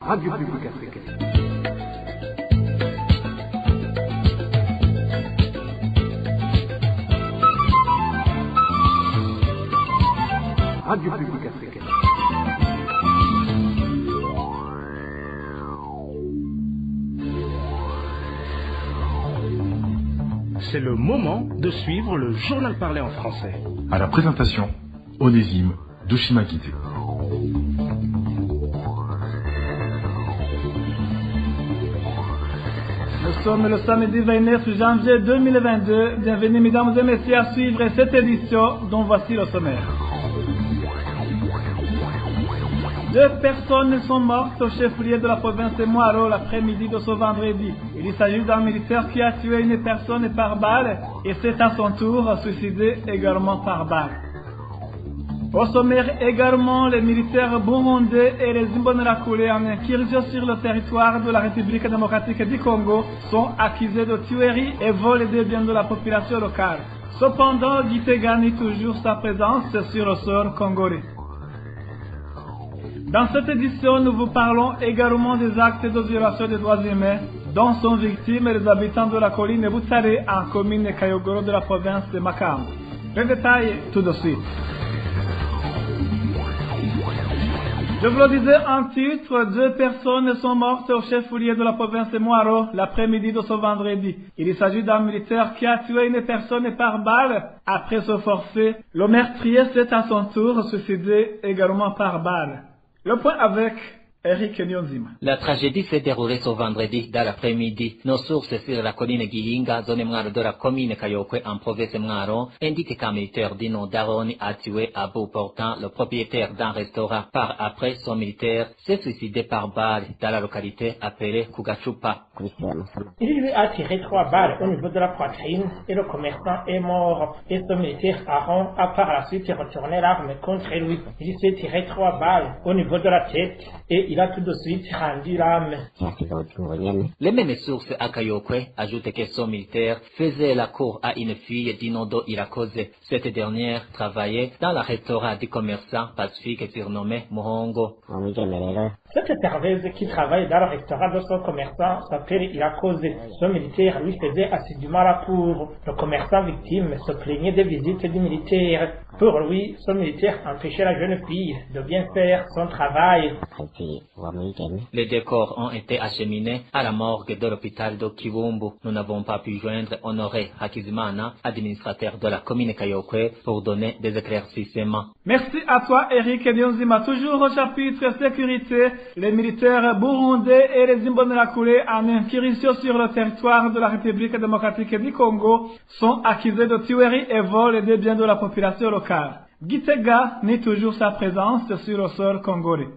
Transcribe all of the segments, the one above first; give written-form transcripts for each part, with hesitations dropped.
Radio Publique Africaine. Radio Publique Africaine. C'est le moment de suivre le journal parlé en français. À la présentation, Onésime Douchimakité. Nous sommes le samedi 29 janvier 2022. Bienvenue mesdames et messieurs à suivre cette édition dont voici le sommaire. 2 personnes sont mortes au chef-lieu de la province de Moaro l'après-midi de ce vendredi. Il s'agit d'un militaire qui a tué une personne par balle et s'est à son tour suicidé également par balle. Au sommaire également, les militaires burundais et les Imbonerakure en incursion sur le territoire de la République démocratique du Congo sont accusés de tuerie et vol des biens de la population locale. Cependant, Gitega nie toujours sa présence sur le sol congolais. Dans cette édition, nous vous parlons également des actes de violation des droits humains dont sont victimes les habitants de la colline Butare en commune Kayogoro de la province de Makamba. Les détails tout de suite. Je vous le disais en titre, 2 personnes sont mortes au chef-lieu de la province de Moaro l'après-midi de ce vendredi. Il s'agit d'un militaire qui a tué une personne par balle. Après ce forfait, le meurtrier s'est à son tour suicidé également par balle. Le point avec Eric Nyonzima. La tragédie s'est déroulée ce vendredi dans l'après-midi. Nos sources sur la colline Gihinga, zone Mwaro de la commune Kayokwe en province Mwaro, indiquent qu'un militaire Dino Daroni a tué à bout portant le propriétaire d'un restaurant. Par après, son militaire s'est suicidé par balle dans la localité appelée Kugachupa. Il lui a tiré 3 balles au niveau de la poitrine et le commerçant est mort. Et ce militaire Aaron a par la suite retourné l'arme contre lui. Il s'est tiré 3 balles au niveau de la tête et il a tout de suite rendu l'âme. Les mêmes sources à Kayokwe ajoutent que son militaire faisait la cour à une fille d'Inodo Irakoze. Cette dernière travaillait dans le restaurant du commerçant pacifique surnommé Muhongo. Cette serveuse qui travaille dans le restaurant de son commerçant s'appelle Irakoze. Ce militaire lui faisait assidûment la cour. Le commerçant victime se plaignait des visites du militaire. Pour lui, ce militaire empêchait la jeune fille de bien faire son travail. Les 2 corps ont été acheminés à la morgue de l'hôpital de Kibumbu. Nous n'avons pas pu joindre Honoré Hakizimana, administrateur de la commune Kayokwe, pour donner des éclaircissements. Merci à toi Eric Nyonzima. Toujours au chapitre sécurité, les militaires burundais et les Imbonerakure en incursion sur le territoire de la République démocratique du Congo sont accusés de tuerie et vol des biens de la population locale. Gitega nie toujours sa présence sur le sol congolais.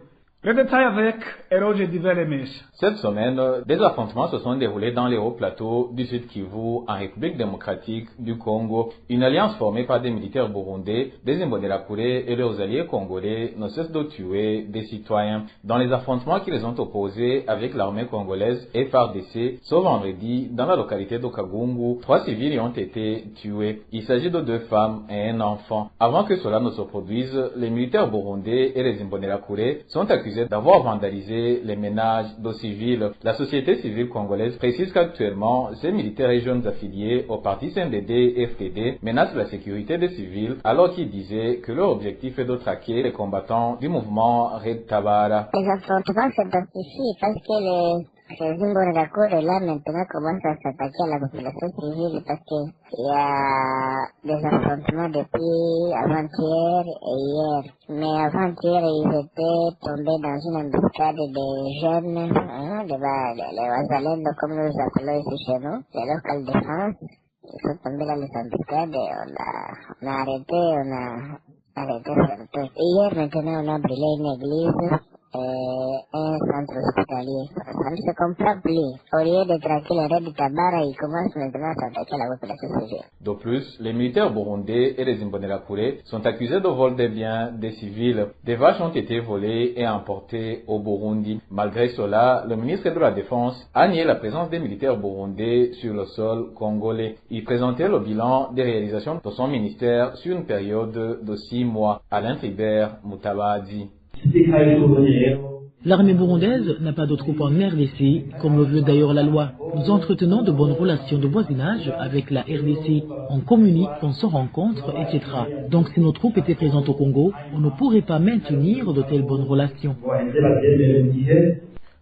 Le détail avec Eroge Divelemesh. Cette semaine, des affrontements se sont déroulés dans les hauts plateaux du Sud Kivu, en République démocratique du Congo. Une alliance formée par des militaires burundais, des Imbonerakure et leurs alliés congolais ne cesse de tuer des citoyens. Dans les affrontements qui les ont opposés avec l'armée congolaise FARDC, ce vendredi, dans la localité de Kagungu, 3 civils y ont été tués. Il s'agit de 2 femmes et un enfant. Avant que cela ne se produise, les militaires burundais et les Imbonerakure sont accusés d'avoir vandalisé les ménages de civils. La société civile congolaise précise qu'actuellement, ces militaires et jeunes affiliés au parti CNDD-FDD menacent la sécurité des civils alors qu'ils disaient que leur objectif est de traquer les combattants du mouvement Red Tabara. Les affrontements s'intensifient parce que les Imbonerakure là maintenant commencent à s'attaquer à la population civile parce qu'il y a des affrontements depuis avant-hier et hier. Mais avant-hier, ils étaient tombés dans une embuscade des jeunes, les Wazalendo comme nous appelons ici chez nous, les local défense. Ils sont tombés dans les embuscades et on a arrêté certains. Hier maintenant on a brûlé une église. Un centre hospitalier. Ça ne se comprend plus. Au lieu de traquer les raids de Tabara, ils commencent maintenant à s'attaquer à la population civile. De plus, les militaires burundais et les Imbonerakure sont accusés de vol des biens des civils. Des vaches ont été volées et emportées au Burundi. Malgré cela, le ministre de la Défense a nié la présence des militaires burundais sur le sol congolais. Il présentait le bilan des réalisations de son ministère sur une période de 6 mois. Alain Tribert Mutabadi. L'armée burundaise n'a pas de troupes en RDC, comme le veut d'ailleurs la loi. Nous entretenons de bonnes relations de voisinage avec la RDC. On communique, on se rencontre, etc. Donc si nos troupes étaient présentes au Congo, on ne pourrait pas maintenir de telles bonnes relations.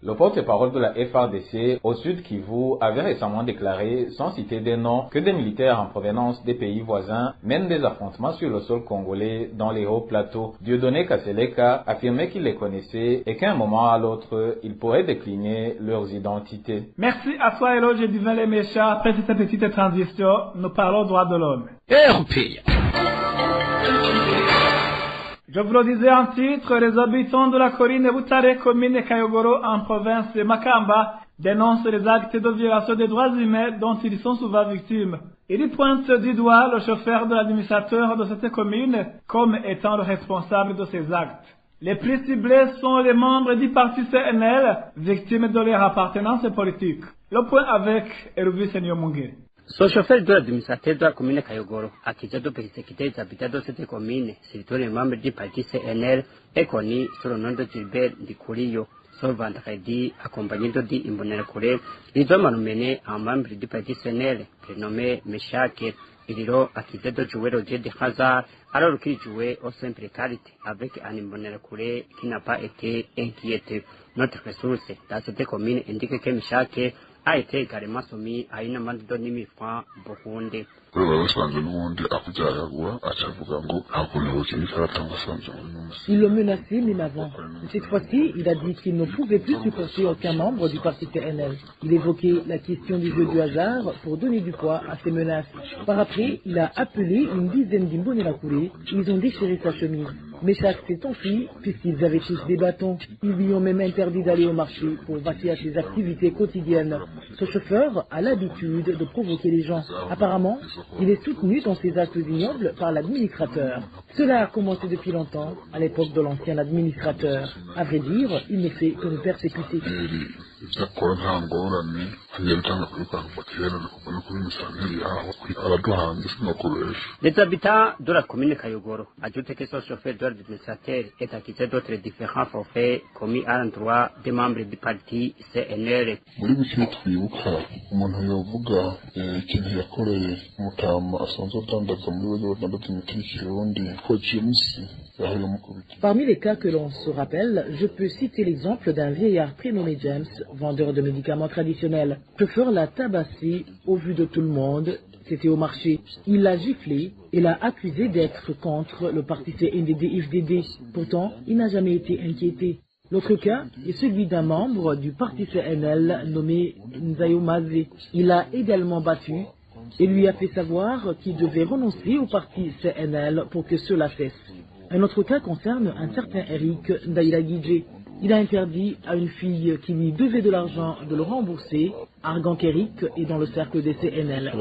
Le porte-parole de la FARDC au Sud Kivu avait récemment déclaré, sans citer des noms, que des militaires en provenance des pays voisins mènent des affrontements sur le sol congolais dans les hauts plateaux. Dieudonné Kasseleka affirmait qu'il les connaissait et qu'à un moment à l'autre, ils pourraient décliner leurs identités. Merci à toi, Eloge Divin Les Méchants. Après cette petite transition, nous parlons droits de l'homme. Je vous le disais en titre, les habitants de la colline Butare, commune Kayogoro, en province de Makamba, dénoncent les actes de violation des droits humains dont ils sont souvent victimes. Ils pointent du doigt le chauffeur de l'administrateur de cette commune comme étant le responsable de ces actes. Les plus ciblés sont les membres du parti CNL, victimes de leur appartenance politique. Le point avec Elvis Nyomungere. Ce chauffeur de l'administrateur de la commune Kayogoro, accusé de persécuter les habitants de cette commune, surtout les membres du parti CNL, est connu sous le nom de Gilbert Ndikuliyo. Ce vendredi, accompagné de 10 Imbonerakure, ils ont malmené un membre du parti CNL, prénommé Meshake. Ils l'ont accusé de jouer au jeu de hasard, alors qu'il jouait au simple qualité avec un Imbonerakure qui n'a pas été inquiété. Notre ressource dans cette commune indique que Meshake a été également soumis à une amende de 10 000 francs burundais. Il le menaçait même avant. Cette fois-ci, il a dit qu'il ne pouvait plus supporter aucun membre du parti CNL. Il évoquait la question du jeu du hasard pour donner du poids à ses menaces. Par après, il a appelé une dizaine d'Imbonerakure. Ils ont déchiré sa chemise. Meshach s'est enfui puisqu'ils avaient tous des bâtons. Ils lui ont même interdit d'aller au marché pour vaquer à ses activités quotidiennes. Ce chauffeur a l'habitude de provoquer les gens. Apparemment, il est soutenu dans ses actes ignobles par l'administrateur. Cela a commencé depuis longtemps, à l'époque de l'ancien administrateur. À vrai dire, il ne fait que nous persécuter. Les habitants de la commune Kayogoro ajoutent que ce chauffeur de l'administrateur est accusé d'autres différents forfaits commis à l'endroit des membres du parti CNL. Parmi les cas que l'on se rappelle, je peux citer l'exemple d'un vieillard prénommé James, vendeur de médicaments traditionnels. Le chauffeur l'a tabassé au vu de tout le monde. C'était au marché. Il l'a giflé et l'a accusé d'être contre le parti CNDD-FDD. Pourtant, il n'a jamais été inquiété. L'autre cas est celui d'un membre du parti CNL nommé Nzayo Maze. Il l'a également battu et lui a fait savoir qu'il devait renoncer au parti CNL pour que cela cesse. Un autre cas concerne un certain Eric Ndairagidje. Il a interdit à une fille qui lui devait de l'argent de le rembourser, arguant qu'Eric est dans le cercle des CNL.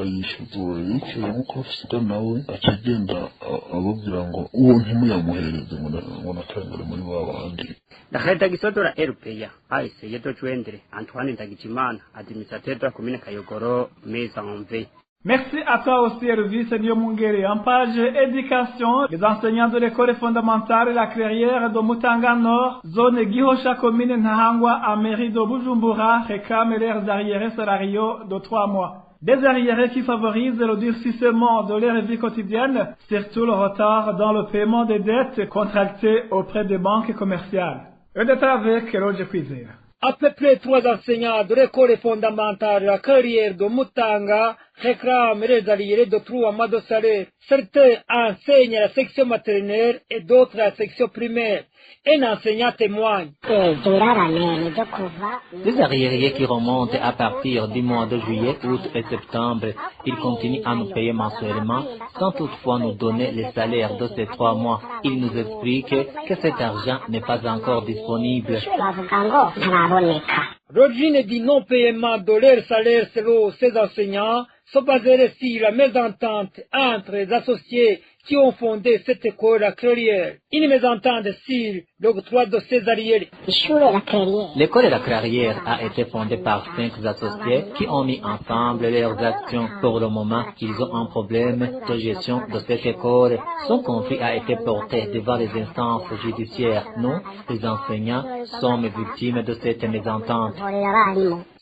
La rédaction de la RPA a essayé de joindre Antoine Ndagijimana, administrateur de la commune Kayogoro, mais en vain. Merci à toi aussi, Elvis Nyomungere. En page éducation, les enseignants de l'école fondamentale La Clairière de Mutanga Nord, zone Gihosha, commune Nahangwa, à mairie de Bujumbura, réclament leurs arriérés salariaux de 3 mois. Des arriérés qui favorisent le durcissement de leur vie quotidienne, surtout le retard dans le paiement des dettes contractées auprès des banques commerciales. Un détail avec Roger Cuisine. À peu près 3 enseignants de l'école fondamentale La Carrière de Mutanga réclament les arriérés de 3 mois de salaire. Certains enseignent à la section maternelle et d'autres à la section primaire. Un enseignant témoigne. Les arriérés qui remontent à partir du mois de juillet, août et septembre, ils continuent à nous payer mensuellement sans toutefois nous donner les salaires de ces 3 mois. Ils nous expliquent que cet argent n'est pas encore disponible. L'origine du non-paiement de leur salaire selon ces enseignants se baserait sur la mésentente entre les associés qui ont fondé cette école à Clairière. Ils mésentendent sur l'octroi de ces arriérés. L'école La Clairière a été fondée par 5 associés qui ont mis ensemble leurs actions. Pour le moment, ils ont un problème de gestion de cette école. Son conflit a été porté devant les instances judiciaires. Nous, les enseignants, sommes victimes de cette mésentente.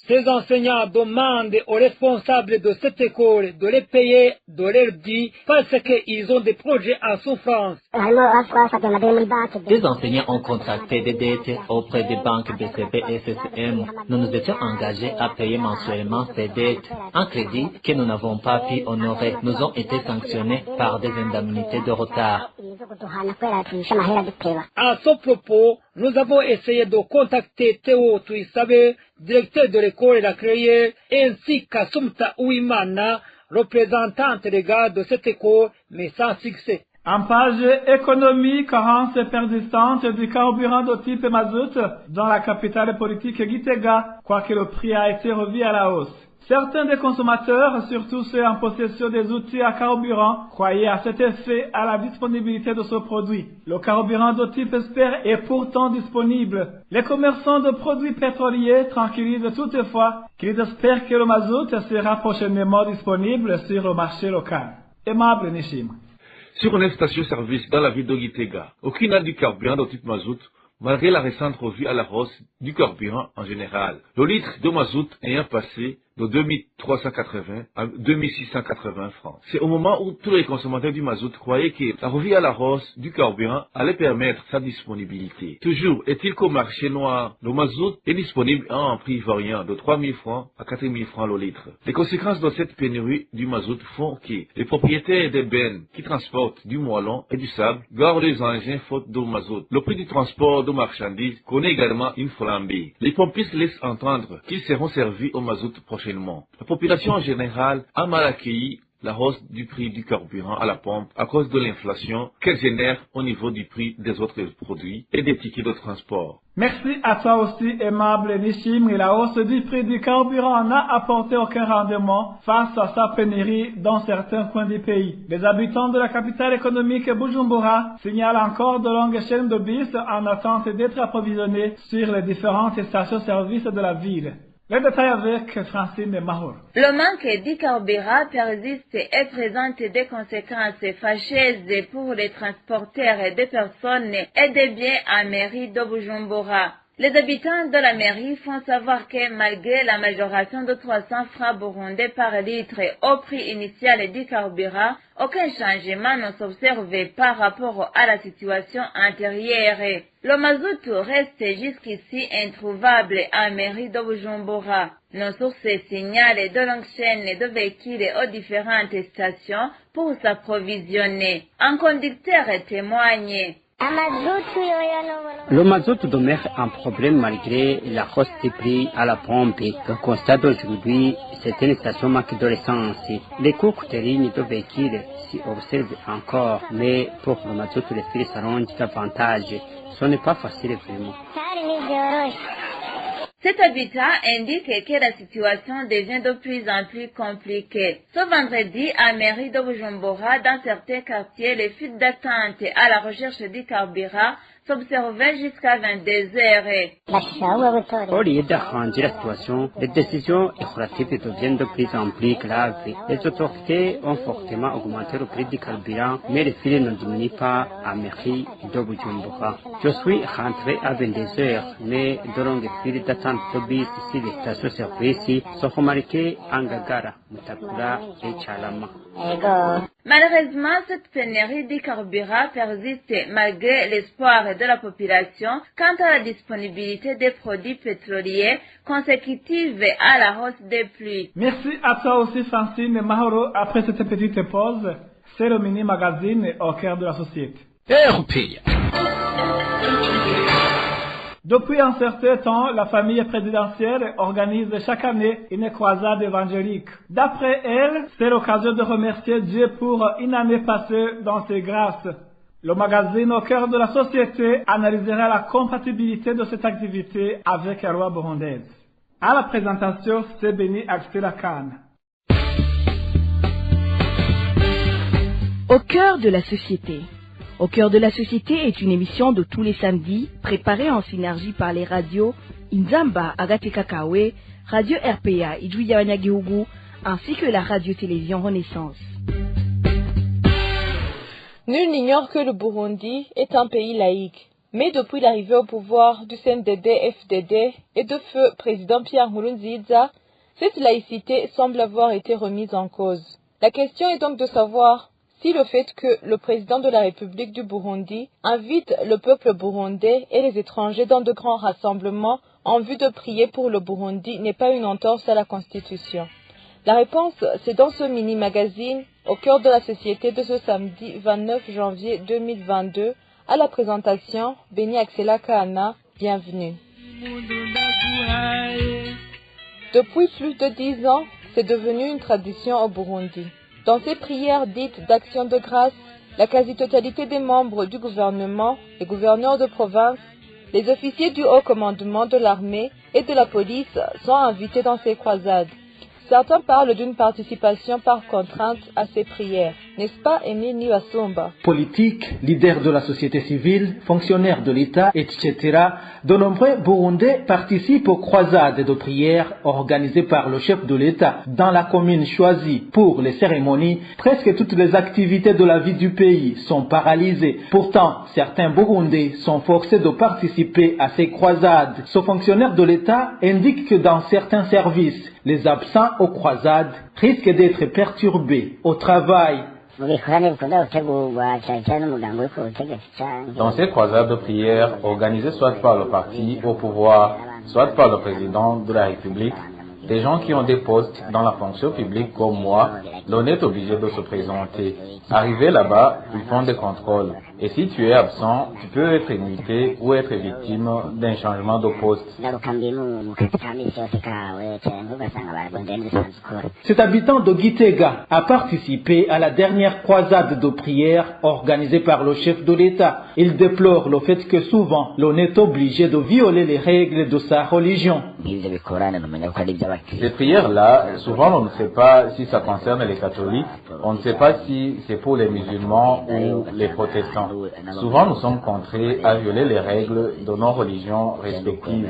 Ces enseignants demandent aux responsables de cette école de les payer de leur dû parce qu'ils ont des projets en souffrance. Des enseignants ont contracté des dettes auprès des banques BCP et CCM. Nous nous étions engagés à payer mensuellement ces dettes. Un crédit que nous n'avons pas pu honorer. Nous avons été sanctionnés par des indemnités de retard. À ce propos, nous avons essayé de contacter Théo Tuisabe, directeur de l'école La Clairière, ainsi qu'Assumpta Uimana, représentante légale de cette école, mais sans succès. En page économie, carence persistante du carburant de type mazout dans la capitale politique Gitega, quoique le prix a été revu à la hausse. Certains des consommateurs, surtout ceux en possession des outils à carburant, croyaient à cet effet à la disponibilité de ce produit. Le carburant de type Sper est pourtant disponible. Les commerçants de produits pétroliers tranquillisent toutefois qu'ils espèrent que le mazout sera prochainement disponible sur le marché local. Aimable Nishim. Sur une station-service dans la ville de Gitega, aucune n'a du carburant de type mazout, malgré la récente revue à la hausse du carburant en général. Le litre de mazout ayant passé de 2380 à 2680 francs. C'est au moment où tous les consommateurs du mazout croyaient que la revue à la hausse du carburant allait permettre sa disponibilité. Toujours est-il qu'au marché noir, le mazout est disponible à un prix variant de 3000 francs à 4000 francs le litre. Les conséquences de cette pénurie du mazout font que les propriétaires des bennes qui transportent du moellon et du sable gardent les engins faute de mazout. Le prix du transport de marchandises connaît également une flambée. Les pompistes laissent entendre qu'ils seront servis au mazout prochainement. La population en général a mal accueilli la hausse du prix du carburant à la pompe à cause de l'inflation qu'elle génère au niveau du prix des autres produits et des tickets de transport. Merci à toi aussi, aimable Nishim. Et la hausse du prix du carburant n'a apporté aucun rendement face à sa pénurie dans certains coins du pays. Les habitants de la capitale économique Bujumbura signalent encore de longues chaînes de bus en attente d'être approvisionnés sur les différentes stations-service de la ville. Les détails avec Francine Mahor. Le manque du carburant persiste et présente des conséquences fâcheuses pour les transporteurs des personnes et des biens à mairie de Bujumbura. Les habitants de la mairie font savoir que malgré la majoration de 300 francs burundais par litre au prix initial du carburant, aucun changement ne s'observe par rapport à la situation antérieure. Le mazout reste jusqu'ici introuvable à mairie de Bujumbura. Nos sources signalent de longues chaînes de véhicules aux différentes stations pour s'approvisionner. Un conducteur témoigne. Le mazout demeure un problème malgré la hausse des prix à la pompe. Le constat d'aujourd'hui, c'est une station manque de l'essence. Les coûts de ligne de véhicules s'y observent encore, mais pour le mazout, les prix s'allongent davantage. Ce n'est pas facile vraiment. Cet habitat indique que la situation devient de plus en plus compliquée. Ce vendredi, à mairie de Bujumbura, dans certains quartiers, les files d'attente à la recherche du carburant s'observaient jusqu'à 22 heures. Au lieu d'arranger la situation, les décisions écratives deviennent de plus en plus graves. Les autorités ont fortement augmenté le prix du carburant, mais les files ne diminuent pas à mairie de Bujumbura. Je suis rentré à 22 heures, mais de longues files d'attente de bus ici les stations-service sont remarquées en Gagara, Mutakura et Chalama. Malheureusement, cette pénurie du carburant persiste malgré l'espoir de la population quant à la disponibilité des produits pétroliers consécutive à la hausse des prix. Merci à toi aussi, Francine Mahoro. Après cette petite pause, c'est le mini-magazine au cœur de la société. Depuis un certain temps, la famille présidentielle organise chaque année une croisade évangélique. D'après elle, c'est l'occasion de remercier Dieu pour une année passée dans ses grâces. Le magazine au cœur de la société analysera la compatibilité de cette activité avec la loi burundaise. À la présentation, c'est Béni Axel Khan. Au cœur de la société. Au cœur de la société est une émission de tous les samedis, préparée en synergie par les radios Inzamba, Agateka Kawe, Radio RPA, Idouya Wanyagihugu, ainsi que la radio-télévision Renaissance. Nul n'ignore que le Burundi est un pays laïque. Mais depuis l'arrivée au pouvoir du CNDD-FDD et de feu président Pierre Nkurunziza, cette laïcité semble avoir été remise en cause. La question est donc de savoir si le fait que le président de la République du Burundi invite le peuple burundais et les étrangers dans de grands rassemblements en vue de prier pour le Burundi n'est pas une entorse à la Constitution. La réponse, c'est dans ce mini-magazine au cœur de la société de ce samedi 29 janvier 2022 à la présentation Béni Axela Kahana, bienvenue. Depuis plus de 10 ans, c'est devenu une tradition au Burundi. Dans ces prières dites d'action de grâce, la quasi-totalité des membres du gouvernement, les gouverneurs de province, les officiers du haut commandement de l'armée et de la police sont invités dans ces croisades. Certains parlent d'une participation par contrainte à ces prières. N'est-ce pas, Émile Niwasumba? Politiques, leaders de la société civile, fonctionnaires de l'État, etc. De nombreux Burundais participent aux croisades de prières organisées par le chef de l'État dans la commune choisie. Pour les cérémonies, presque toutes les activités de la vie du pays sont paralysées. Pourtant, certains Burundais sont forcés de participer à ces croisades. Ce fonctionnaire de l'État indique que dans certains services, les absents aux croisades risquent d'être perturbés au travail. Dans ces croisades de prière organisées soit par le parti au pouvoir, soit par le président de la République, des gens qui ont des postes dans la fonction publique comme moi, l'on est obligé de se présenter. Arrivé là-bas, ils font des contrôles. Et si tu es absent, tu peux être muté ou être victime d'un changement de poste. Cet habitant de Gitega a participé à la dernière croisade de prière organisée par le chef de l'État. Il déplore le fait que souvent l'on est obligé de violer les règles de sa religion. Ces prières-là, souvent on ne sait pas si ça concerne les catholiques, on ne sait pas si c'est pour les musulmans ou les protestants. Souvent nous sommes contraints à violer les règles de nos religions respectives.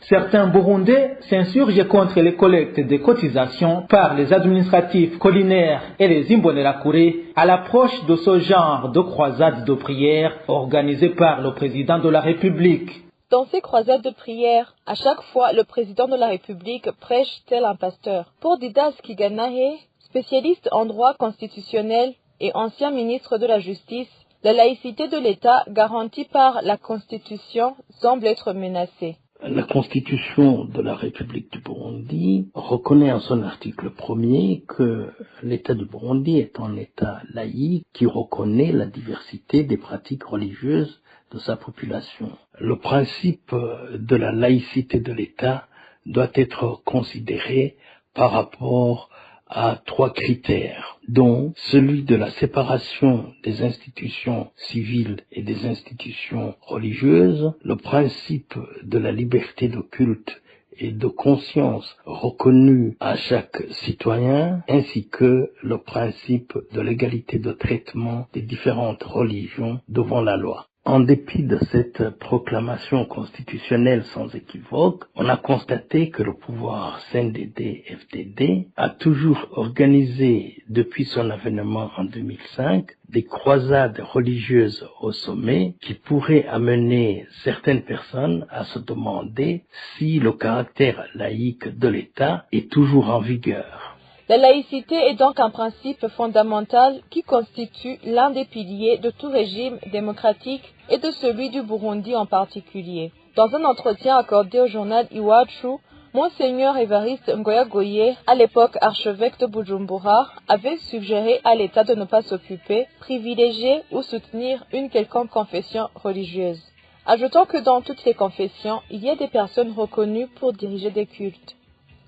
Certains Burundais s'insurgent contre les collectes de cotisations par les administratifs collinaires et les Imbonerakure à l'approche de ce genre de croisades de prière organisées par le président de la République. Dans ces croisades de prière, à chaque fois, le président de la République prêche tel un pasteur. Pour Didas Kiganahe, spécialiste en droit constitutionnel et ancien ministre de la Justice, la laïcité de l'État garantie par la Constitution semble être menacée. La Constitution de la République du Burundi reconnaît en son article 1er que l'État du Burundi est un État laïque qui reconnaît la diversité des pratiques religieuses de sa population. Le principe de la laïcité de l'État doit être considéré par rapport à 3 critères, dont celui de la séparation des institutions civiles et des institutions religieuses, le principe de la liberté de culte et de conscience reconnu à chaque citoyen, ainsi que le principe de l'égalité de traitement des différentes religions devant la loi. En dépit de cette proclamation constitutionnelle sans équivoque, on a constaté que le pouvoir CNDD-FDD a toujours organisé, depuis son avènement en 2005, des croisades religieuses au sommet qui pourraient amener certaines personnes à se demander si le caractère laïque de l'État est toujours en vigueur. La laïcité est donc un principe fondamental qui constitue l'un des piliers de tout régime démocratique et de celui du Burundi en particulier. Dans un entretien accordé au journal Iwachu, Monseigneur Évariste Ngoyagoye, à l'époque archevêque de Bujumbura, avait suggéré à l'État de ne pas s'occuper, privilégier ou soutenir une quelconque confession religieuse. Ajoutons que dans toutes les confessions, il y a des personnes reconnues pour diriger des cultes.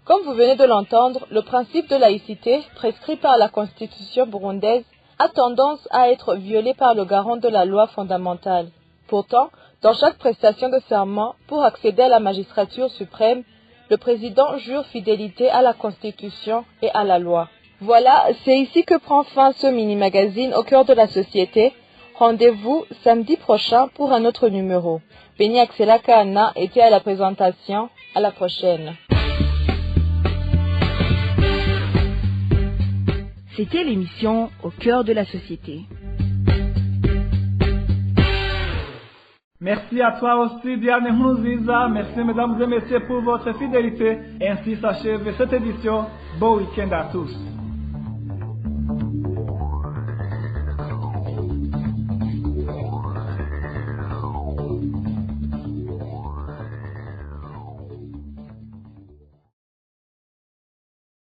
Comme vous venez de l'entendre, le principe de laïcité, prescrit par la Constitution burundaise, a tendance à être violé par le garant de la loi fondamentale. Pourtant, dans chaque prestation de serment, pour accéder à la magistrature suprême, le président jure fidélité à la Constitution et à la loi. Voilà, c'est ici que prend fin ce mini-magazine au cœur de la société. Rendez-vous samedi prochain pour un autre numéro. Béni Axela Kana était à la présentation. À la prochaine. C'était l'émission Au cœur de la société. Merci à toi aussi, Diane Mouziza. Merci, mesdames et messieurs, pour votre fidélité. Ainsi s'achève cette édition. Bon week-end à tous.